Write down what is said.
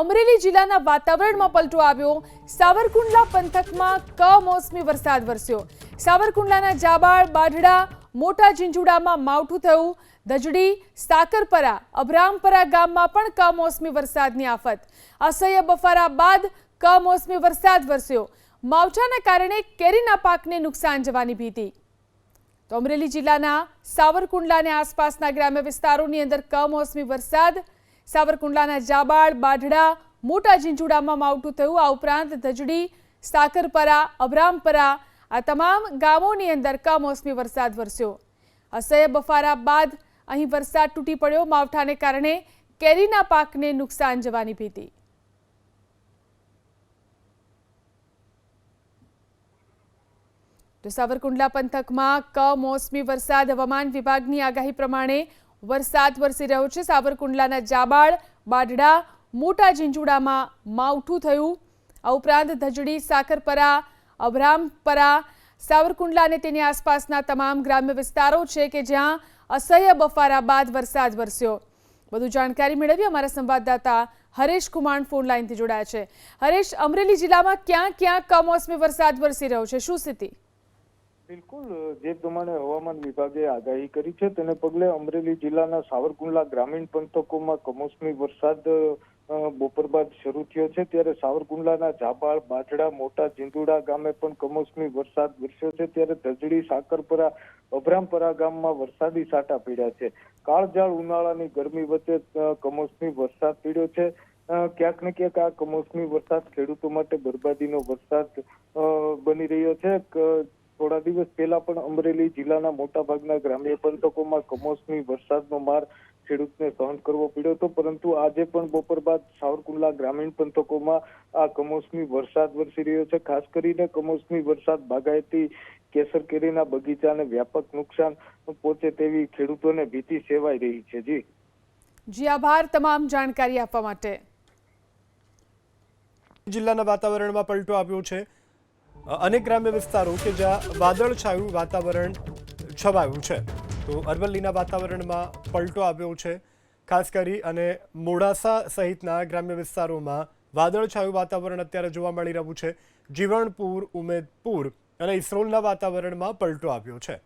અમરેલી જિલ્લાના વાતાવરણમાં પલટો આવ્યો। સાવરકુંડલા પંથકમાં કમોસમી વરસાદ વરસ્યો। સાવરકુંડલાના જાબાળ, બાઢડા, મોટા ઝીંઝુડામાં માવઠું થયું। ધજડી, સાકરપરા, અભરામપરા ગામમાં પણ કમોસમી વરસાદની આફત। અસહ્ય બફારા બાદ કમોસમી વરસાદ વરસ્યો। માવઠાના કારણે કેરીના પાકને નુકસાન જવાની ભીતિ। તો અમરેલી જિલ્લાના સાવરકુંડલા અને આસપાસના ગ્રામ્ય વિસ્તારોની અંદર કમોસમી વરસાદ। સાવરકુંડલાના જાબાળ, બાઢડા, મોટા ઝીંઝુડામાં માવઠું થયું। આ ઉપરાંત ધજડી, સાકરપરા, અભરામપરા આ તમામ ગામોની અંદર કમોસમી વરસાદ વરસ્યો। અસહ્ય બફારા બાદ અહીં વરસાદ તૂટી પડ્યો। માવઠાને કારણે કેરીના પાકને નુકસાન જવાની ભીતિ। તો સાવરકુંડલા પંથકમાં કમોસમી વરસાદ। હવામાન વિભાગની આગાહી પ્રમાણે વરસાદ વરસી રહ્યો છે। સાવરકુંડલાના જાબાળ, બાઢડા, મોટા ઝીંઝુડામાં માવઠું થયું। આ ઉપરાંત ધજડી, સાકરપરા, અભરામપરા, સાવરકુંડલા અને તેની આસપાસના તમામ ગ્રામ્ય વિસ્તારો છે કે જ્યાં અસહ્ય બફારા બાદ વરસાદ વરસ્યો। વધુ જાણકારી મેળવી અમારા સંવાદદાતા હરેશ કુમાર ફોન લાઈનથી જોડાયા છે। હરેશ, અમરેલી જિલ્લામાં ક્યાં ક્યાં કમોસમી વરસાદ વરસી રહ્યો છે, શું સ્થિતિ? બિલકુલ, જે પ્રમાણે હવામાન વિભાગે આગાહી કરી છે તેને પગલે અમરેલી જિલ્લાના સાવરકુંડલા ગ્રામીણ પંથકોમાં કમોસમી વરસાદ બપોર બાદ શરૂ થયો છે। ત્યારે સાવરકુંડલાના જાબાળ, બાઢડા, મોટા ઝીંઝુડા ગામે પણ કમોસમી વરસાદ વરસ્યો છે। ત્યારે ધજડી, સાકરપરા, અભરામપરા ગામમાં વરસાદી છાંટા પડ્યા છે। કાળઝાળ ઉનાળાની ગરમી વચ્ચે કમોસમી વરસાદ પડ્યો છે। ક્યાંક ને ક્યાંક આ કમોસમી વરસાદ ખેડૂતો માટે બરબાદીનો વરસાદ બની રહ્યો છે। થોડા દિવસ પહેલા પણ અમરેલી જિલ્લાના મોટાભાગના ગ્રામ્ય પંથકોમાં કમોસમી વરસાદનો માર ખેડૂતને સહન કરવો પડ્યો હતો, પરંતુ આજે પણ બપોર બાદ સાવરકુંડલા ગ્રામીણ પંથકોમાં આ કમોસમી વરસાદ વરસી રહ્યો છે। ખાસ કરીને કમોસમી વરસાદ બાગાયતી કેસર કેરીના બગીચાને વ્યાપક નુકસાન પહોંચે તેવી ખેડૂતોને ભીતિ સેવાઈ રહી છે। જી આભાર તમામ જાણકારી આપવા માટે। જિલ્લાના વાતાવરણમાં પલટો આવ્યો છે। અનેક ગ્રામ્ય વિસ્તારો કે જ્યાં વાદળછાયું વાતાવરણ છવાયું છે, તો અરવલ્લીના વાતાવરણમાં પલટો આવ્યો છે। ખાસ કરી અને મોડાસા સહિતના ગ્રામ્ય વિસ્તારોમાં વાદળછાયું વાતાવરણ અત્યારે જોવા મળી રહ્યું છે। જીવણપુર, ઉમેદપુર અને ઇસરોલના વાતાવરણમાં પલટો આવ્યો છે।